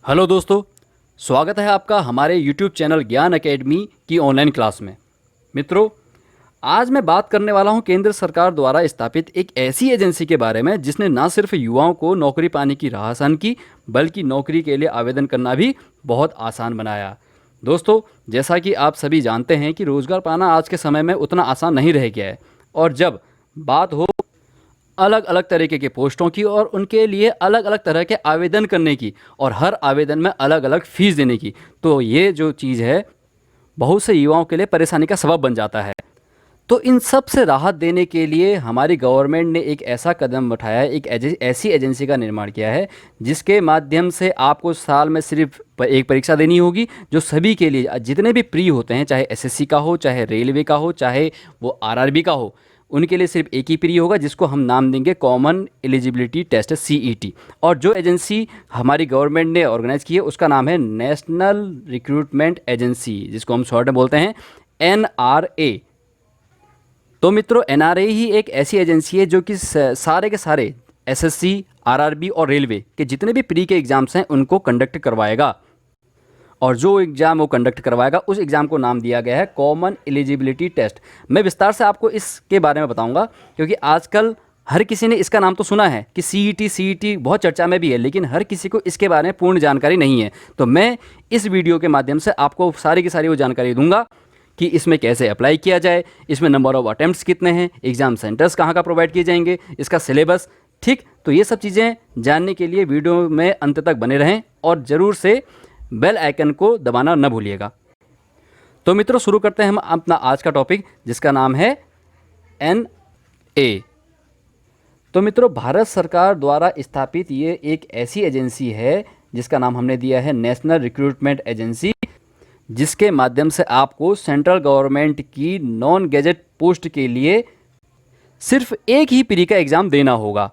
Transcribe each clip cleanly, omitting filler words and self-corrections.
Hello दोस्तों, स्वागत है आपका हमारे YouTube चैनल ज्ञान एकेडमी की ऑनलाइन क्लास में। मित्रों, आज मैं बात करने वाला हूं केंद्र सरकार द्वारा स्थापित एक ऐसी एजेंसी के बारे में जिसने न सिर्फ युवाओं को नौकरी पाने की राह आसान की, बल्कि नौकरी के लिए आवेदन करना भी बहुत आसान बनाया। दोस्तों, जैसा कि आप सभी जानते हैं कि रोज़गार पाना आज के समय में उतना आसान नहीं रह गया है, और जब बात हो अलग अलग तरीके के पोस्टों की और उनके लिए अलग अलग तरह के आवेदन करने की और हर आवेदन में अलग अलग फ़ीस देने की, तो ये जो चीज़ है बहुत से युवाओं के लिए परेशानी का सबब बन जाता है। तो इन सब से राहत देने के लिए हमारी गवर्नमेंट ने एक ऐसा कदम उठाया है, एक ऐसी एजेंसी का निर्माण किया है जिसके माध्यम से आपको साल में सिर्फ एक परीक्षा देनी होगी, जो सभी के लिए जितने भी प्री होते हैं, चाहे एसएससी का हो, चाहे रेलवे का हो, चाहे वो आरआरबी का हो, उनके लिए सिर्फ एक ही प्री होगा जिसको हम नाम देंगे कॉमन एलिजिबिलिटी टेस्ट सीईटी। और जो एजेंसी हमारी गवर्नमेंट ने ऑर्गेनाइज़ की है उसका नाम है नेशनल रिक्रूटमेंट एजेंसी, जिसको हम शॉर्ट में बोलते हैं एनआरए। तो मित्रों, एनआरए ही एक ऐसी एजेंसी है जो कि सारे के सारे एसएससी, आरआरबी और रेलवे के जितने भी प्री के एग्ज़ाम्स हैं उनको कंडक्ट करवाएगा। और जो एग्ज़ाम वो कंडक्ट करवाएगा उस एग्ज़ाम को नाम दिया गया है कॉमन एलिजिबिलिटी टेस्ट। मैं विस्तार से आपको इसके बारे में बताऊंगा, क्योंकि आजकल हर किसी ने इसका नाम तो सुना है कि सीईटी बहुत चर्चा में भी है, लेकिन हर किसी को इसके बारे में पूर्ण जानकारी नहीं है। तो मैं इस वीडियो के माध्यम से आपको सारी की सारी वो जानकारी दूंगा कि इसमें कैसे अप्लाई किया जाए, इसमें नंबर ऑफ़ अटैम्प्ट्स कितने हैं, एग्ज़ाम सेंटर्स कहाँ का प्रोवाइड किए जाएंगे, इसका सिलेबस, ठीक। तो ये सब चीज़ें जानने के लिए वीडियो में अंत तक बने रहें और ज़रूर से बेल आइकन को दबाना न भूलिएगा। तो मित्रों, शुरू करते हैं हम अपना आज का टॉपिक, जिसका नाम है एनए। तो मित्रों, भारत सरकार द्वारा स्थापित ये एक ऐसी एजेंसी है जिसका नाम हमने दिया है नेशनल रिक्रूटमेंट एजेंसी, जिसके माध्यम से आपको सेंट्रल गवर्नमेंट की नॉन गैजेट पोस्ट के लिए सिर्फ एक ही प्री का एग्ज़ाम देना होगा।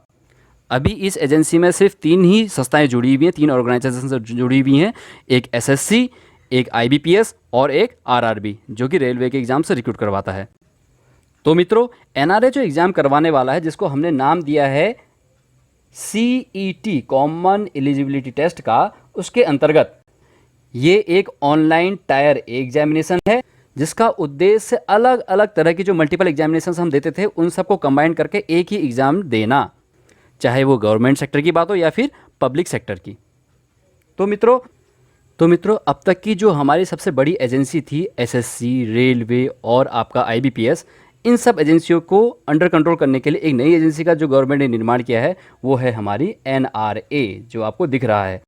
अभी इस एजेंसी में सिर्फ 3 ही संस्थाएं जुड़ी हुई हैं, 3 ऑर्गेनाइजेशन जुड़ी हुई हैं, एक एसएससी, एक आईबीपीएस और एक आरआरबी, जो कि रेलवे के एग्ज़ाम से रिक्रूट करवाता है। तो मित्रों, एनआरए जो एग्ज़ाम करवाने वाला है, जिसको हमने नाम दिया है सीईटी कॉमन एलिजिबिलिटी टेस्ट का, उसके अंतर्गत ये एक ऑनलाइन टायर एग्जामिनेशन है जिसका उद्देश्य अलग अलग तरह की जो मल्टीपल एग्जामिनेशन हम देते थे उन सबको कंबाइन करके एक ही एग्ज़ाम देना, चाहे वो गवर्नमेंट सेक्टर की बात हो या फिर पब्लिक सेक्टर की। तो मित्रों अब तक की जो हमारी सबसे बड़ी एजेंसी थी एसएससी, रेलवे और आपका आईबीपीएस, इन सब एजेंसियों को अंडर कंट्रोल करने के लिए एक नई एजेंसी का जो गवर्नमेंट ने निर्माण किया है वो है हमारी एनआरए, जो आपको दिख रहा है।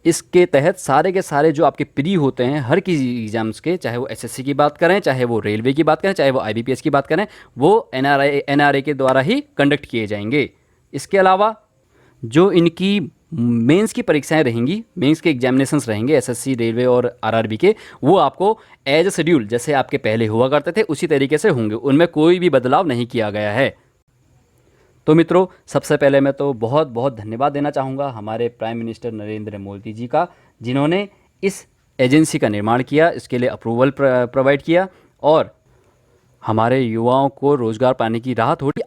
इसके तहत सारे के सारे जो आपके प्री होते हैं हर किसी एग्ज़ाम्स के, चाहे वो एसएससी की बात करें, चाहे वो रेलवे की बात करें, चाहे वो आईबीपीएस की बात करें, वो एनआरए के द्वारा ही कंडक्ट किए जाएंगे। इसके अलावा जो इनकी मेंस की परीक्षाएं रहेंगी, मेंस के एग्जामिनेशंस रहेंगे एसएससी, रेलवे और आरआरबी के, वो आपको एज शेड्यूल जैसे आपके पहले हुआ करते थे उसी तरीके से होंगे, उनमें कोई भी बदलाव नहीं किया गया है। तो मित्रों, सबसे पहले मैं तो बहुत बहुत धन्यवाद देना चाहूँगा हमारे प्राइम मिनिस्टर नरेंद्र मोदी जी का, जिन्होंने इस एजेंसी का निर्माण किया, इसके लिए अप्रूवल प्रोवाइड किया और हमारे युवाओं को रोज़गार पाने की राह थोड़ी।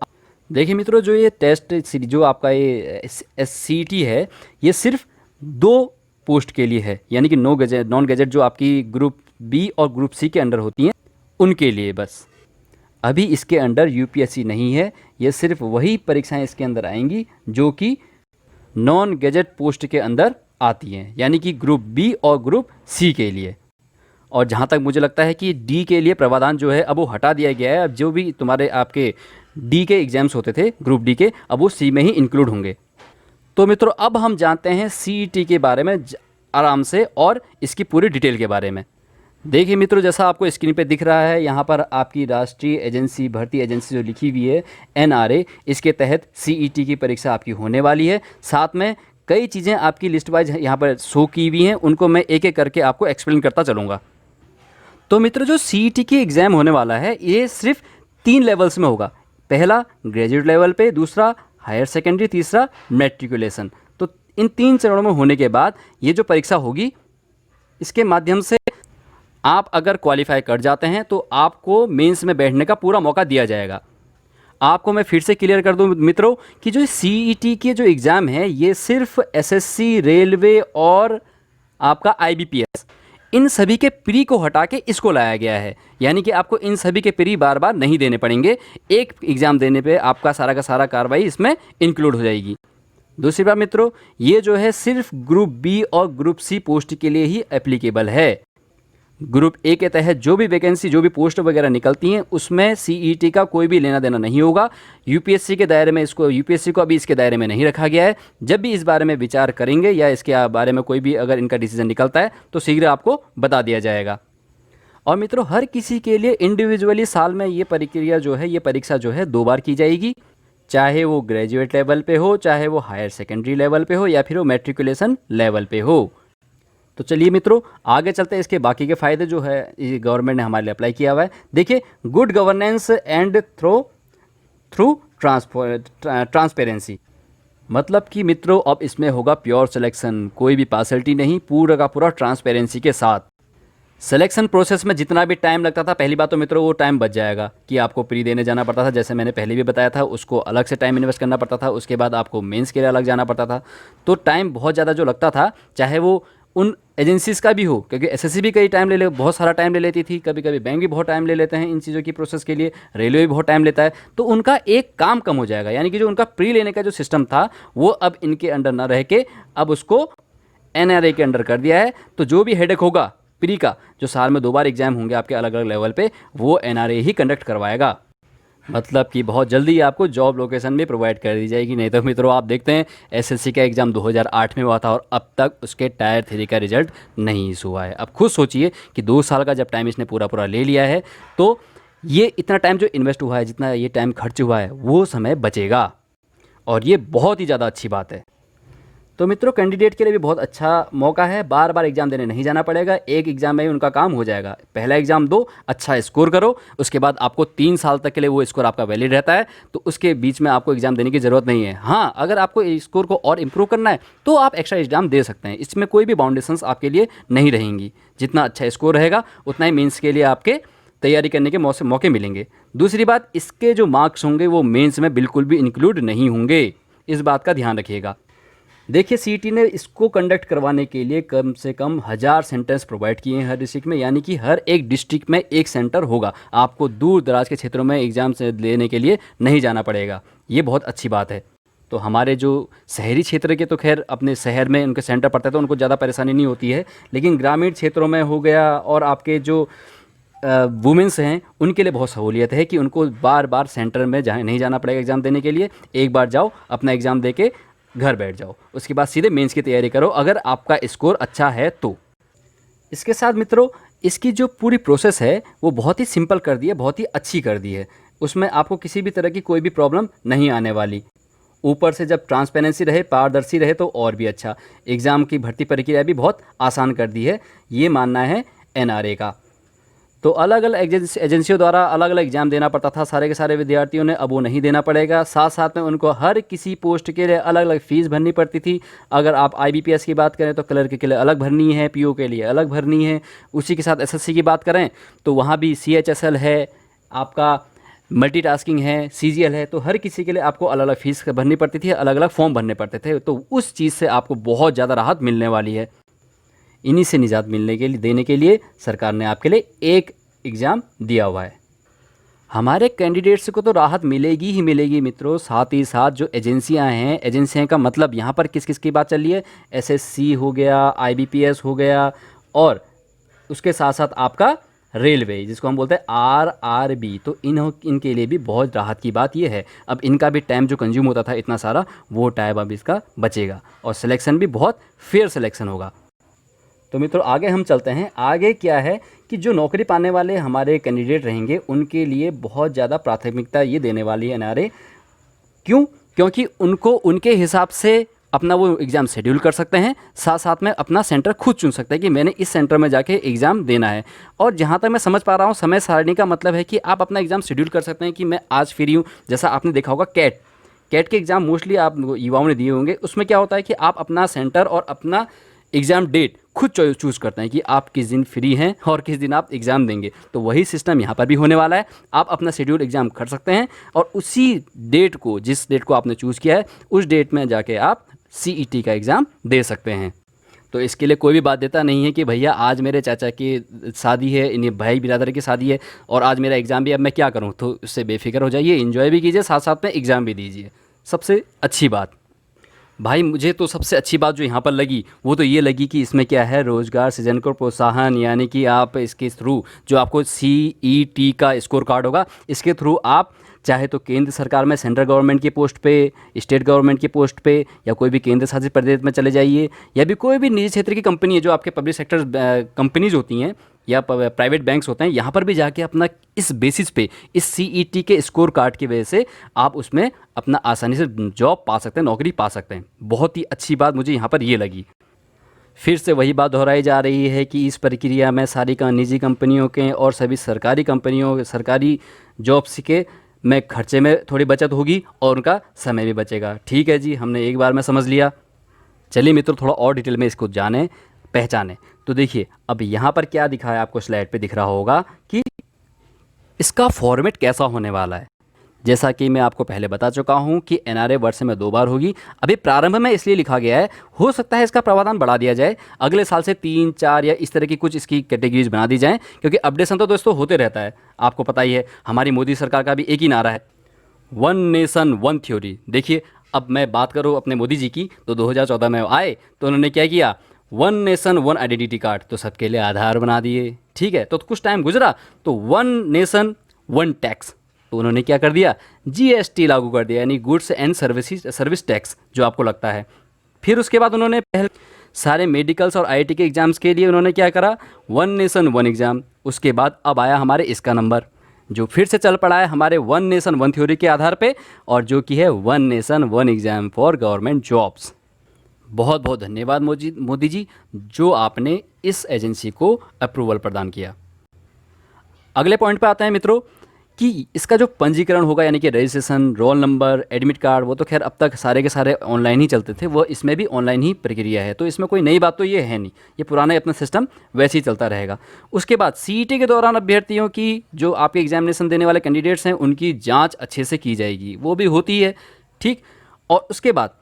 देखिए मित्रों, जो ये टेस्ट जो आपका ये सीईटी है, ये सिर्फ 2 पोस्ट के लिए है, यानी कि नॉन गैजेट जो आपकी ग्रुप बी और ग्रुप सी के अंडर होती हैं उनके लिए बस। अभी इसके अंडर यूपीएससी नहीं है, ये सिर्फ वही परीक्षाएं इसके अंदर आएंगी जो कि नॉन गैजेट पोस्ट के अंदर आती हैं, यानी कि ग्रुप बी और ग्रुप सी के लिए। और जहाँ तक मुझे लगता है कि डी के लिए प्रावधान जो है अब वो हटा दिया गया है। अब जो भी तुम्हारे आपके डी के एग्ज़ाम्स होते थे ग्रुप डी के, अब वो सी में ही इंक्लूड होंगे। तो मित्रों, अब हम जानते हैं सीईटी के बारे में आराम से और इसकी पूरी डिटेल के बारे में। देखिए मित्रों, जैसा आपको स्क्रीन पे दिख रहा है, यहाँ पर आपकी राष्ट्रीय एजेंसी, भर्ती एजेंसी जो लिखी हुई है एनआरए, इसके तहत सीईटी की परीक्षा आपकी होने वाली है। साथ में कई चीज़ें आपकी लिस्ट वाइज यहाँ पर शो की हुई हैं, उनको मैं एक एक करके आपको एक्सप्लेन करता चलूँगा। तो मित्रों, जो सीईटी की एग्ज़ाम होने वाला है ये सिर्फ 3 लेवल्स में होगा। पहला ग्रेजुएट लेवल पे, दूसरा हायर सेकेंडरी, तीसरा मैट्रिकुलेशन। तो इन 3 चरणों में होने के बाद ये जो परीक्षा होगी, इसके माध्यम से आप अगर क्वालिफाई कर जाते हैं तो आपको मेंस में बैठने का पूरा मौका दिया जाएगा। आपको मैं फिर से क्लियर कर दूं मित्रों कि जो सीईटी के जो एग्ज़ाम है ये सिर्फ एसएससी, रेलवे और आपका आईबीपीएस, इन सभी के प्री को हटा के इसको लाया गया है। यानी कि आपको इन सभी के प्री बार बार नहीं देने पड़ेंगे, एक एग्ज़ाम देने पे आपका सारा का सारा कार्रवाई इसमें इंक्लूड हो जाएगी। दूसरी बात मित्रों, ये जो है सिर्फ ग्रुप बी और ग्रुप सी पोस्ट के लिए ही एप्लीकेबल है। ग्रुप ए के तहत जो भी वैकेंसी, जो भी पोस्ट वगैरह निकलती हैं उसमें सीईटी का कोई भी लेना देना नहीं होगा। यूपीएससी के दायरे में यूपीएससी को अभी इसके दायरे में नहीं रखा गया है। जब भी इस बारे में विचार करेंगे या इसके बारे में कोई भी अगर इनका डिसीजन निकलता है तो शीघ्र आपको बता दिया जाएगा। और मित्रों, हर किसी के लिए इंडिविजुअली साल में ये प्रक्रिया जो है, ये परीक्षा जो है 2 बार की जाएगी, चाहे वो ग्रेजुएट लेवल पे हो, चाहे वो हायर सेकेंडरी लेवल पे हो, या फिर वो मैट्रिकुलेशन लेवल पे हो। तो चलिए मित्रों, आगे चलते हैं। इसके बाकी के फ़ायदे जो है गवर्नमेंट ने हमारे लिए अप्लाई किया हुआ है। देखिए, good governance and through transparency, मतलब कि मित्रों अब इसमें होगा प्योर सिलेक्शन, कोई भी पार्शलिटी नहीं, पूरा का पूरा ट्रांसपेरेंसी के साथ। सिलेक्शन प्रोसेस में जितना भी टाइम लगता था, पहली बात तो मित्रों वो टाइम बच जाएगा कि आपको प्री देने जाना पड़ता था, जैसे मैंने पहले भी बताया था, उसको अलग से टाइम इन्वेस्ट करना पड़ता था। उसके बाद आपको मेंस के लिए अलग जाना पड़ता था, तो टाइम बहुत ज़्यादा जो लगता था, चाहे वो उन एजेंसीज़ का भी हो, क्योंकि एसएससी भी कई टाइम बहुत सारा टाइम ले लेती थी, कभी कभी बैंक भी बहुत टाइम ले लेते हैं इन चीज़ों की प्रोसेस के लिए, रेलवे भी बहुत टाइम लेता है, तो उनका एक काम कम हो जाएगा। यानी कि जो उनका प्री लेने का जो सिस्टम था वो अब इनके अंडर ना रह के अब उसको एनआरए के अंडर कर दिया है। तो जो भी हेडेक होगा प्री का, जो साल में 2 बार एग्जाम होंगे आपके अलग अलग लेवल पे, वो एनआरए ही कंडक्ट करवाएगा। मतलब कि बहुत जल्दी आपको जॉब लोकेशन भी प्रोवाइड कर दी जाएगी। नहीं तो मित्रों आप देखते हैं एसएससी का एग्ज़ाम 2008 में हुआ था और अब तक उसके टायर 3 का रिजल्ट नहीं इशू हुआ है। अब खुद सोचिए कि 2 साल का जब टाइम इसने पूरा ले लिया है, तो ये इतना टाइम जो इन्वेस्ट हुआ है, जितना ये टाइम खर्च हुआ है, वो समय बचेगा, और ये बहुत ही ज़्यादा अच्छी बात है। तो मित्रों, कैंडिडेट के लिए भी बहुत अच्छा मौका है, बार बार एग्जाम देने नहीं जाना पड़ेगा, एक एग्जाम में ही उनका काम हो जाएगा। पहला एग्जाम दो, अच्छा स्कोर करो, उसके बाद आपको 3 साल तक के लिए वो स्कोर आपका वैलिड रहता है, तो उसके बीच में आपको एग्जाम देने की ज़रूरत नहीं है। हाँ, अगर आपको स्कोर को और इम्प्रूव करना है तो आप एक्स्ट्रा एग्जाम दे सकते हैं, इसमें कोई भी बाउंडेशंस आपके लिए नहीं रहेंगी। जितना अच्छा स्कोर रहेगा उतना ही मेंस के लिए आपके तैयारी करने के मौके मिलेंगे। दूसरी बात, इसके जो मार्क्स होंगे वो मेंस में बिल्कुल भी इंक्लूड नहीं होंगे, इस बात का ध्यान रखिएगा। देखिए, सीईटी ने इसको कंडक्ट करवाने के लिए कम से कम 1000 सेंटर्स प्रोवाइड किए हैं हर डिस्ट्रिक्ट में, यानी कि हर एक डिस्ट्रिक्ट में एक सेंटर होगा। आपको दूर दराज के क्षेत्रों में एग्ज़ाम से लेने के लिए नहीं जाना पड़ेगा, ये बहुत अच्छी बात है। तो हमारे जो शहरी क्षेत्र के तो खैर अपने शहर में उनके सेंटर पड़ते हैं तो उनको ज़्यादा परेशानी नहीं होती है, लेकिन ग्रामीण क्षेत्रों में हो गया और आपके जो वुमेंस हैं उनके लिए बहुत सहूलियत है कि उनको बार बार सेंटर में नहीं जाना पड़ेगा एग्ज़ाम देने के लिए। एक बार जाओ, अपना एग्ज़ाम दे के घर बैठ जाओ, उसके बाद सीधे मेंस की तैयारी करो अगर आपका स्कोर अच्छा है तो। इसके साथ मित्रों, इसकी जो पूरी प्रोसेस है वो बहुत ही सिंपल कर दी है, बहुत ही अच्छी कर दी है। उसमें आपको किसी भी तरह की कोई भी प्रॉब्लम नहीं आने वाली। ऊपर से जब ट्रांसपेरेंसी रहे, पारदर्शी रहे, तो और भी अच्छा। एग्ज़ाम की भर्ती प्रक्रिया भी बहुत आसान कर दी है, ये मानना है एनआरए का। तो अलग अलग एजेंसियों द्वारा अलग अलग एग्जाम देना पड़ता था सारे के सारे विद्यार्थियों ने, अब वो नहीं देना पड़ेगा। साथ साथ में उनको हर किसी पोस्ट के लिए अलग अलग फ़ीस भरनी पड़ती थी। अगर आप आईबीपीएस की बात करें तो क्लर्क के लिए अलग भरनी है, पीओ के लिए अलग भरनी है। उसी के साथ एसएससी की बात करें तो वहाँ भी सीएचएसएल है, आपका मल्टीटास्किंग है, सीजीएल है, तो हर किसी के लिए आपको अलग अलग फ़ीस भरनी पड़ती थी, अलग अलग फॉर्म भरने पड़ते थे। तो उस चीज़ से आपको बहुत ज़्यादा राहत मिलने वाली है। इन्हीं से निजात मिलने के लिए देने के लिए सरकार ने आपके लिए एक एग्ज़ाम दिया हुआ है। हमारे कैंडिडेट्स को तो राहत मिलेगी ही मिलेगी मित्रों, साथ ही साथ जो एजेंसियां हैं, एजेंसियां का मतलब यहाँ पर किस किस की बात चल रही है, एसएससी हो गया, आईबीपीएस हो गया, और उसके साथ साथ आपका रेलवे जिसको हम बोलते हैं आरआरबी, तो इनके लिए भी बहुत राहत की बात यह है, अब इनका भी टाइम जो कंज्यूम होता था इतना सारा, वो टाइम अब इसका बचेगा और सिलेक्शन भी बहुत फेयर सिलेक्शन होगा। तो मित्रों आगे हम चलते हैं। आगे क्या है कि जो नौकरी पाने वाले हमारे कैंडिडेट रहेंगे उनके लिए बहुत ज़्यादा प्राथमिकता ये देने वाली है एनआरए। क्यों? क्योंकि उनको उनके हिसाब से अपना वो एग्ज़ाम शेड्यूल कर सकते हैं, साथ साथ में अपना सेंटर खुद चुन सकते हैं कि मैंने इस सेंटर में जाके एग्ज़ाम देना है। और जहाँ तक मैं समझ पा रहा हूँ, समय सारणी का मतलब है कि आप अपना एग्ज़ाम शेड्यूल कर सकते हैं कि मैं आज फ्री हूँ। जैसा आपने देखा होगा कैट के एग्ज़ाम मोस्टली आप युवाओं ने दिए होंगे, उसमें क्या होता है कि आप अपना सेंटर और अपना एग्ज़ाम डेट खुद चूज़ करते हैं कि आप किस दिन फ्री हैं और किस दिन आप एग्ज़ाम देंगे। तो वही सिस्टम यहाँ पर भी होने वाला है। आप अपना शेड्यूल एग्ज़ाम कर सकते हैं और उसी डेट को, जिस डेट को आपने चूज़ किया है, उस डेट में जाके आप CET का एग्ज़ाम दे सकते हैं। तो इसके लिए कोई भी बाध्यता नहीं है कि भैया आज मेरे चाचा की शादी है, इन्हें भाई बिरादर की शादी है और आज मेरा एग्ज़ाम भी, अब मैं क्या करूं। तो उससे बेफिक्र हो जाइए, एंजॉय भी कीजिए, साथ साथ में एग्ज़ाम भी दीजिए। सबसे अच्छी बात भाई, मुझे तो सबसे अच्छी बात जो यहाँ पर लगी वो तो ये लगी कि इसमें क्या है, रोज़गार सृजन को प्रोत्साहन, यानी कि आप इसके थ्रू जो आपको CET का स्कोर कार्ड होगा, इसके थ्रू आप चाहे तो केंद्र सरकार में सेंट्रल गवर्नमेंट की पोस्ट पे, स्टेट गवर्नमेंट की पोस्ट पे, या कोई भी केंद्र शासित प्रदेश में चले जाइए, या भी कोई भी निजी क्षेत्र की कंपनी है जो आपके पब्लिक सेक्टर कंपनीज होती हैं या प्राइवेट बैंक्स होते हैं, यहाँ पर भी जाके अपना इस बेसिस पे, इस CET के स्कोर कार्ड की वजह से आप उसमें अपना आसानी से जॉब पा सकते हैं, नौकरी पा सकते हैं। बहुत ही अच्छी बात मुझे यहाँ पर ये लगी। फिर से वही बात दोहराई जा रही है कि इस प्रक्रिया में सारी निजी कंपनियों के और सभी सरकारी कंपनियों, सरकारी जॉब्स के में खर्चे में थोड़ी बचत होगी और उनका समय भी बचेगा। ठीक है जी, हमने एक बार में समझ लिया। चलिए मित्रों, थोड़ा और डिटेल में इसको जानें, पहचानें। तो देखिए, अब यहाँ पर क्या दिखा है, आपको स्लाइड पे दिख रहा होगा कि इसका फॉर्मेट कैसा होने वाला है। जैसा कि मैं आपको पहले बता चुका हूँ कि NRA वर्ष में 2 बार होगी। अभी प्रारंभ में इसलिए लिखा गया है, हो सकता है इसका प्रावधान बढ़ा दिया जाए, अगले साल से 3, 4 या इस तरह की कुछ इसकी कैटेगरीज बना दी जाएँ, क्योंकि अपडेशन तो दोस्तों होते रहता है। आपको पता ही है, हमारी मोदी सरकार का भी एक ही नारा है, 1 नेशन 1 थ्योरी। देखिए, अब मैं बात करूँ अपने मोदी जी की, तो 2014 में आए तो उन्होंने क्या किया, 1 नेशन 1 आइडेंटिटी कार्ड, तो सबके लिए आधार बना दिए। ठीक है, तो कुछ टाइम गुजरा तो 1 नेशन 1 टैक्स, तो उन्होंने क्या कर दिया, GST लागू कर दिया, यानी गुड्स एंड सर्विस टैक्स जो आपको लगता है। फिर उसके बाद उन्होंने पहले सारे मेडिकल्स और IIT के एग्ज़ाम्स के लिए उन्होंने क्या करा, 1 नेशन 1 एग्ज़ाम। उसके बाद अब आया हमारे इसका नंबर, जो फिर से चल पड़ा है हमारे 1 नेशन 1 थ्योरी के आधार पे, और जो कि है 1 nation 1 exam for government jobs. बहुत बहुत धन्यवाद मोदी जी, जो आपने इस एजेंसी को अप्रूवल प्रदान किया। अगले पॉइंट पे आते हैं मित्रों कि इसका जो पंजीकरण होगा, यानी कि registration, roll number, admit card, वो तो खैर अब तक सारे के सारे ऑनलाइन ही चलते थे, वो इसमें भी ऑनलाइन ही प्रक्रिया है। तो इसमें कोई नई बात तो ये है नहीं, ये पुराना अपना सिस्टम वैसे ही चलता रहेगा। उसके बाद CET के दौरान अभ्यर्थियों की, जो आपके एग्जामिनेशन देने वाले कैंडिडेट्स हैं, उनकी जाँच अच्छे से की जाएगी, वो भी होती है। ठीक, और उसके बाद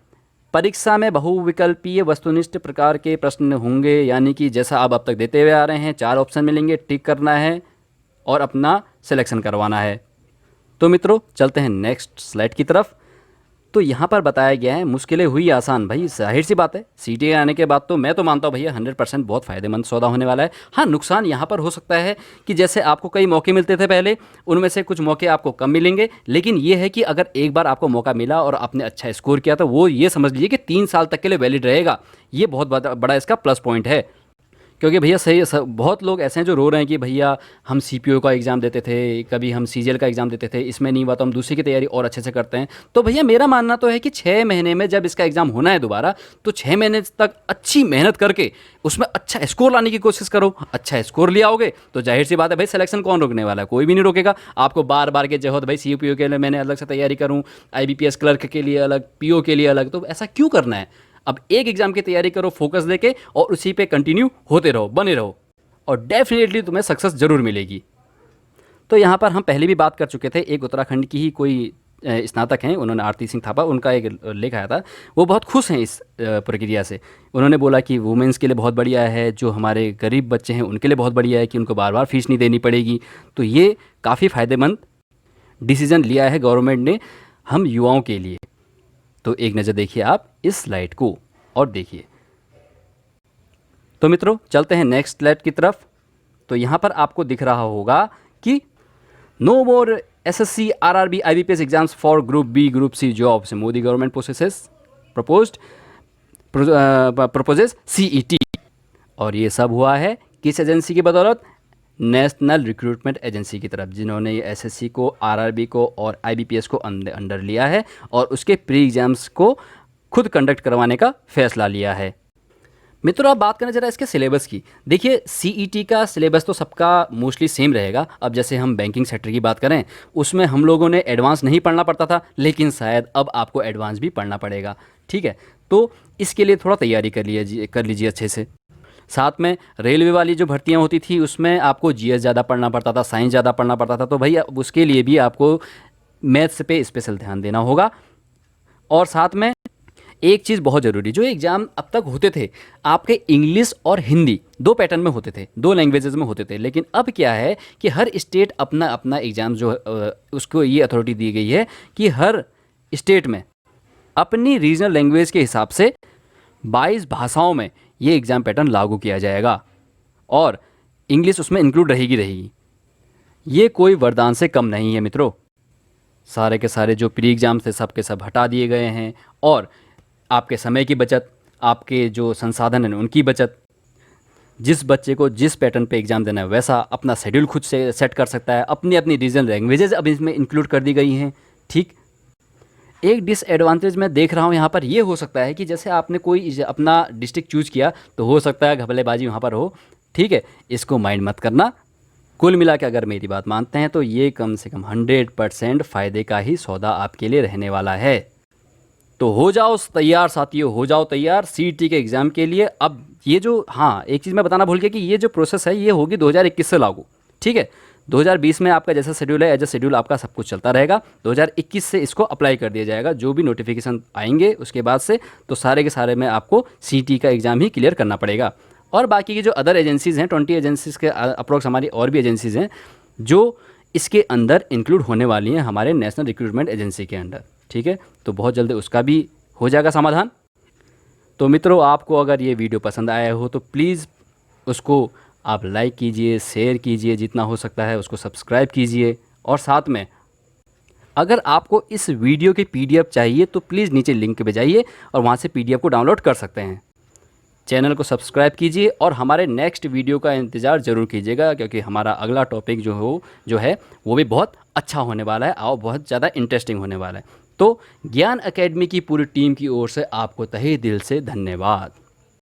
परीक्षा में बहुविकल्पीय वस्तुनिष्ठ प्रकार के प्रश्न होंगे, यानी कि जैसा आप अब तक देते हुए आ रहे हैं, 4 ऑप्शन मिलेंगे, टिक करना है और अपना सिलेक्शन करवाना है। तो मित्रों, चलते हैं नेक्स्ट स्लाइड की तरफ। तो यहाँ पर बताया गया है मुश्किलें हुई आसान। भाई जाहिर सी बात है, CET आने के बाद तो मैं तो मानता हूँ भैया 100% बहुत फ़ायदेमंद सौदा होने वाला है। हाँ, नुकसान यहाँ पर हो सकता है कि जैसे आपको कई मौके मिलते थे पहले, उनमें से कुछ मौके आपको कम मिलेंगे, लेकिन ये है कि अगर एक बार आपको मौका मिला और आपने अच्छा स्कोर किया, तो वो ये समझ लीजिए कि 3 साल तक के लिए वैलिड रहेगा। ये बहुत बड़ा इसका प्लस पॉइंट है। क्योंकि भैया सही, बहुत लोग ऐसे हैं जो रो रहे हैं कि भैया हम CPO का एग्ज़ाम देते थे, कभी हम CGL का एग्ज़ाम देते थे, इसमें नहीं हुआ तो हम दूसरी की तैयारी और अच्छे से करते हैं। तो भैया मेरा मानना तो है कि 6 महीने में जब इसका एग्ज़ाम होना है दोबारा, तो 6 महीने तक अच्छी मेहनत करके उसमें अच्छा स्कोर लाने की कोशिश करो। अच्छा स्कोर ले आओगे तो जाहिर सी बात है भाई, सिलेक्शन कौन रोकने वाला है, कोई भी नहीं रोकेगा। आपको बार बार के जरूरत भाई CPO के लिए मैंने अलग से तैयारी करूँ, IBPS क्लर्क के लिए अलग, PO के लिए अलग, तो ऐसा क्यों करना है। अब एक एग्ज़ाम की तैयारी करो फोकस देके, और उसी पे कंटिन्यू होते रहो, बने रहो, और डेफिनेटली तुम्हें सक्सेस ज़रूर मिलेगी। तो यहाँ पर हम पहले भी बात कर चुके थे, एक उत्तराखंड की ही कोई स्नातक हैं, उन्होंने आरती सिंह थापा, उनका एक लेख आया था, वो बहुत खुश हैं इस प्रक्रिया से। उन्होंने बोला कि वुमेंस के लिए बहुत बढ़िया है, जो हमारे गरीब बच्चे हैं उनके लिए बहुत बढ़िया है कि उनको बार बार फीस नहीं देनी पड़ेगी। तो ये काफ़ी फ़ायदेमंद डिसीज़न लिया है गवर्नमेंट ने हम युवाओं के लिए। तो एक नज़र देखिए आप इस स्लाइड को और देखिए। तो मित्रों, चलते हैं नेक्स्ट स्लाइड की तरफ। तो यहाँ पर आपको दिख रहा होगा कि no more SSC RRB IBPS exams for group B group C jobs, Modi government proposes CET। और ये सब हुआ है किस एजेंसी की बदौलत, नेशनल रिक्रूटमेंट एजेंसी की तरफ, जिन्होंने ये SSC को, RRB को और IBPS को अंडर लिया है और उसके प्री एग्जाम्स को खुद कंडक्ट करवाने का फैसला लिया है। मित्रों, अब बात करना जरा इसके सिलेबस की। देखिए, CET का सिलेबस तो सबका मोस्टली सेम रहेगा। अब जैसे हम बैंकिंग सेक्टर की बात करें, उसमें हम लोगों ने एडवांस नहीं पढ़ना पड़ता था, लेकिन शायद अब आपको एडवांस भी पढ़ना पड़ेगा। ठीक है, तो इसके लिए थोड़ा तैयारी कर लीजिए अच्छे से। साथ में रेलवे वाली जो भर्तियां होती थी उसमें आपको जीएस ज़्यादा पढ़ना पड़ता था, साइंस ज़्यादा पढ़ना पड़ता था, तो भाई अब उसके लिए भी आपको मैथ्स पे स्पेशल ध्यान देना होगा। और साथ में एक चीज़ बहुत ज़रूरी, जो एग्ज़ाम अब तक होते थे आपके इंग्लिश और हिंदी 2 पैटर्न में होते थे, 2 लैंग्वेजेस में होते थे, लेकिन अब क्या है कि हर स्टेट अपना अपना एग्ज़ाम जो उसको ये अथॉरिटी दी गई है कि हर स्टेट में अपनी रीजनल लैंग्वेज के हिसाब से 22 भाषाओं में ये एग्ज़ाम पैटर्न लागू किया जाएगा और इंग्लिश उसमें इंक्लूड रहेगी। ये कोई वरदान से कम नहीं है मित्रों। सारे के सारे जो प्री एग्ज़ाम थे सब के सब हटा दिए गए हैं और आपके समय की बचत, आपके जो संसाधन हैं उनकी बचत। जिस बच्चे को जिस पैटर्न पे एग्ज़ाम देना है वैसा अपना शेड्यूल खुद से सेट कर सकता है। अपनी अपनी रीजनल लैंग्वेजेस अब इसमें इंक्लूड कर दी गई हैं। ठीक, एक डिसएडवांटेज मैं देख रहा हूँ यहाँ पर ये हो सकता है कि जैसे आपने कोई अपना डिस्ट्रिक्ट चूज़ किया तो हो सकता है घपलेबाजी वहाँ पर हो। ठीक है, इसको माइंड मत करना। कुल मिला के अगर मेरी बात मानते हैं तो ये कम से कम 100% फ़ायदे का ही सौदा आपके लिए रहने वाला है। तो हो जाओ तैयार साथियों, हो जाओ तैयार सीईटी के एग्ज़ाम के लिए। अब ये जो, हाँ एक चीज़ मैं बताना भूल गया कि ये जो प्रोसेस है ये होगी 2021 से लागू। ठीक है, 2020 में आपका जैसा शेड्यूल है एज ए शेड्यूल आपका सब कुछ चलता रहेगा। 2021 से इसको अप्लाई कर दिया जाएगा। जो भी नोटिफिकेशन आएंगे उसके बाद से तो सारे के सारे में आपको सीईटी का एग्ज़ाम ही क्लियर करना पड़ेगा। और बाकी की जो अदर एजेंसीज़ हैं 20 एजेंसीज़ के अप्रोक्स हमारी और भी एजेंसीज़ हैं जो इसके अंदर इंक्लूड होने वाली हैं हमारे नेशनल रिक्रूटमेंट एजेंसी के अंडर। ठीक है, तो बहुत जल्दी उसका भी हो जाएगा समाधान। तो मित्रों, आपको अगर ये वीडियो पसंद आया हो तो प्लीज़ उसको आप लाइक कीजिए, शेयर कीजिए, जितना हो सकता है उसको सब्सक्राइब कीजिए। और साथ में अगर आपको इस वीडियो की पीडीएफ चाहिए तो प्लीज़ नीचे लिंक पे जाइए और वहाँ से पीडीएफ को डाउनलोड कर सकते हैं। चैनल को सब्सक्राइब कीजिए और हमारे नेक्स्ट वीडियो का इंतज़ार ज़रूर कीजिएगा, क्योंकि हमारा अगला टॉपिक जो है वो भी बहुत अच्छा होने वाला है और बहुत ज़्यादा इंटरेस्टिंग होने वाला है। तो ज्ञान एकेडमी की पूरी टीम की ओर से आपको तहे दिल से धन्यवाद।